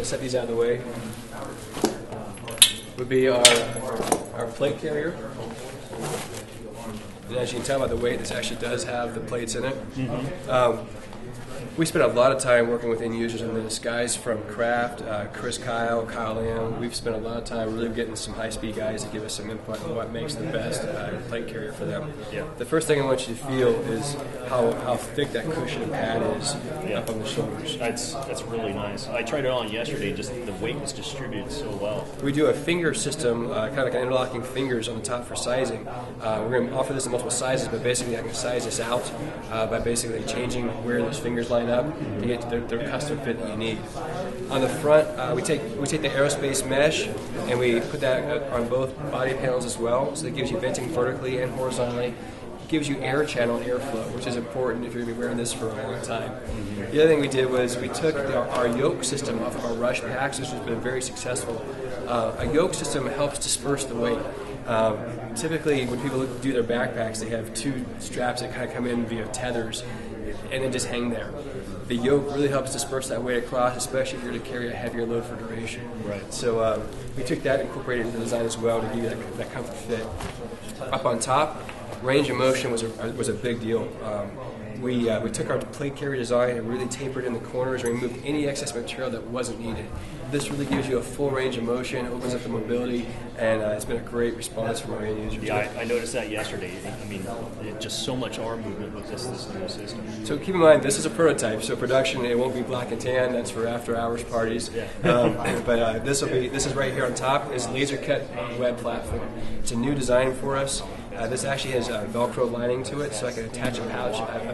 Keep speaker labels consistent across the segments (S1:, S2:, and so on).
S1: to set these out of the way, would be our plate carrier. And as you can tell by the weight, this actually does have the plates in it. Mm-hmm. We spent a lot of time working with end users on this. Guys from Kraft, Chris Kyle Lamb, we've spent a lot of time really getting some high-speed guys to give us some input on what makes the best plate carrier for them. Yeah. The first thing I want you to feel is how thick that cushion and pad is up on the shoulders.
S2: That's really nice. I tried it on yesterday, just the weight was distributed so well.
S1: We do a finger system, kind of like interlocking fingers on the top for sizing. We're going to offer this in multiple sizes, but basically I can size this out by basically changing where those fingers line up to get to their custom fit that you need. On the front, we take the aerospace mesh and we put that on both body panels as well, so it gives you venting vertically and horizontally. It gives you air channel and airflow, which is important if you're going to be wearing this for a long time. The other thing we did was we took our yoke system off of our rush packs, which has been very successful. A yoke system helps disperse the weight. Typically, when people do their backpacks, they have two straps that kind of come in via tethers and then just hang there. The yoke really helps disperse that weight across, especially if you're to carry a heavier load for duration.
S2: Right.
S1: So we took that and incorporated into the design as well to give you that comfort fit. Up on top, range of motion was a big deal. We took our plate carrier design and really tapered in the corners and removed any excess material that wasn't needed. This really gives you a full range of motion, opens up the mobility, and it's been a great response from our end users.
S2: Yeah, I noticed that yesterday. I mean, just so much arm movement with this new system.
S1: So keep in mind, this is a prototype, so production, it won't be black and tan. That's for after-hours parties. Yeah. But this is right here on top, is laser cut web platform. It's a new design for us. This actually has Velcro lining to it, so I can attach a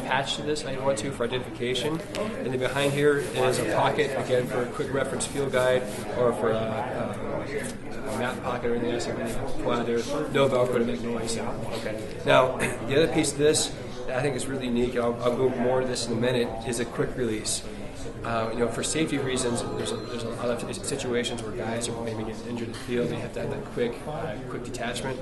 S1: patch to this if I want to for identification. And then behind here is a pocket, again, for a quick reference field guide or for a map pocket or anything else. There's no Velcro to make noise. Okay. Now, the other piece of this that I think is really unique, and I'll go more into this in a minute, is a quick release. For safety reasons, there's a lot of situations where guys are maybe getting injured in the field. They have to have that quick detachment.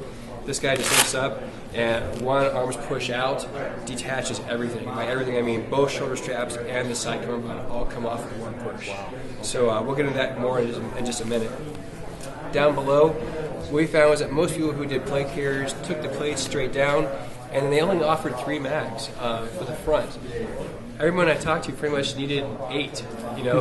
S1: This guy just lifts up, and one arm's push out detaches everything. By everything, I mean both shoulder straps and the side cummerbund all come off with one push. Wow. So we'll get into that more in just a minute. Down below, what we found was that most people who did plate carriers took the plates straight down, and then they only offered 3 mags for the front. Everyone I talked to pretty much needed 8,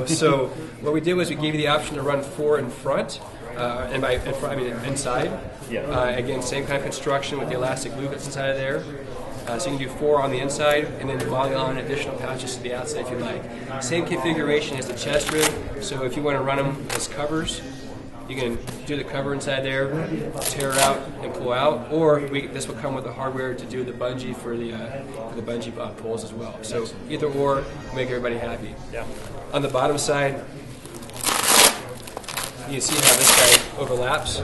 S1: So what we did was we gave you the option to run 4 in front, and by in front, I mean inside. Yeah. Again, same kind of construction with the elastic loop that's inside of there. So you can do 4 on the inside, and then volley on additional pouches to the outside if you like. Same configuration as the chest rib. So if you want to run them as covers, you can do the cover inside there, tear it out and pull out, or this will come with the hardware to do the bungee for the bungee pulls as well. So either or, make everybody happy. Yeah. On the bottom side, you can see how this guy overlaps.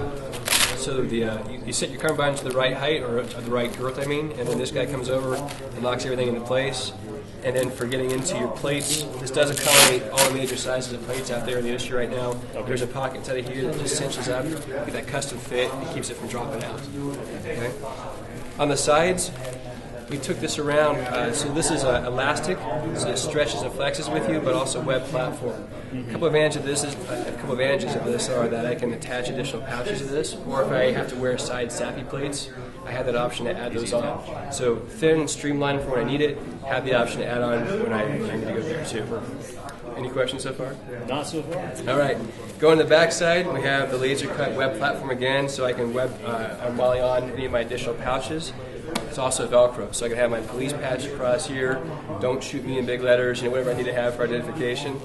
S1: So you set your cummerbund to the right height, or the right girth, and then this guy comes over and locks everything into place. And then for getting into your plates, this does accommodate all the major sizes of plates out there in the industry right now. Okay. There's a pocket inside of here that just cinches up, get that custom fit, and keeps it from dropping out. Okay. On the sides, we took this around, so this is elastic, so it stretches and flexes with you, but also web platform. A couple advantages of this are that I can attach additional pouches to this, or if I have to wear side sappy plates, I have that option to add those on. So thin and streamlined for when I need it, have the option to add on when I need to go there too. Any questions so far?
S2: Not so far.
S1: All right. Going to the back side, we have the laser cut web platform again, so I can volley on any of my additional pouches. It's also Velcro, so I can have my police patch across here, don't shoot me in big letters, whatever I need to have for identification,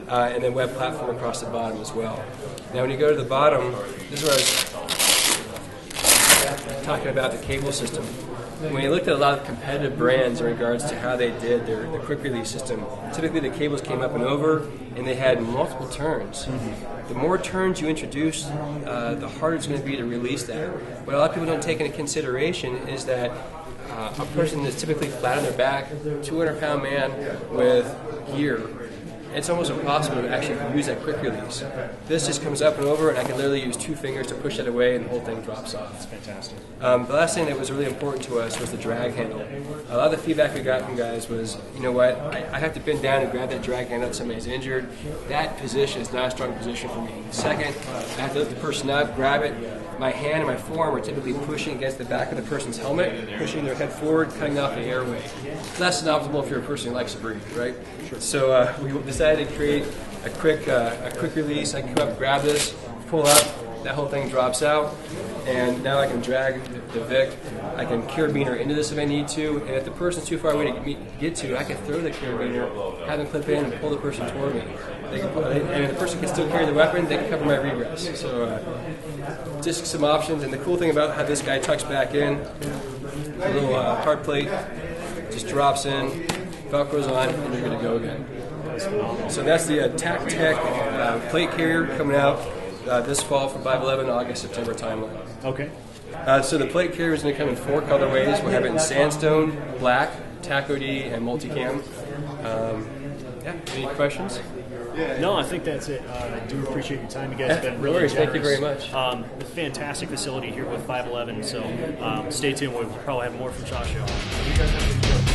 S1: and then web platform across the bottom as well. Now when you go to the bottom, this is where I was talking about the cable system. When you looked at a lot of competitive brands in regards to how they did their quick release system, typically the cables came up and over, and they had multiple turns. Mm-hmm. The more turns you introduce, the harder it's going to be to release that. What a lot of people don't take into consideration is that a person that's typically flat on their back, 200-pound man with gear, it's almost impossible to actually use that quick release. This just comes up and over, and I can literally use 2 fingers to push it away, and the whole thing drops off.
S2: That's fantastic.
S1: The last thing that was really important to us was the drag handle. A lot of the feedback we got from guys was, you know what, I have to bend down and grab that drag handle if somebody's injured. That position is not a strong position for me. Second, I have to lift the person up, grab it. My hand and my forearm are typically pushing against the back of the person's helmet, pushing their head forward, cutting off the airway. Less than optimal if you're a person who likes to breathe, right? Sure. So we decided to create a quick release. I can come up, grab this, pull up, that whole thing drops out, and now I can drag the Vic. I can carabiner into this if I need to, and if the person's too far away to get to, I can throw the carabiner, have them clip in, and pull the person toward me. And if the person can still carry the weapon, they can cover my regress. So just some options, and the cool thing about how this guy tucks back in, a little hard plate, just drops in, Velcro's on, and you're good to go again. So that's the Tac-Tec Plate Carrier coming out this fall for 5/11, August, September timeline.
S2: Okay.
S1: So the plate carrier is going to come in 4 colorways. We'll have it in sandstone, black, taco D, and multicam. Any questions?
S2: No, I think that's it. I do appreciate your time. You guys have been really generous.
S1: Thank you very much.
S2: Fantastic facility here with 511. So stay tuned. We'll probably have more from Josh.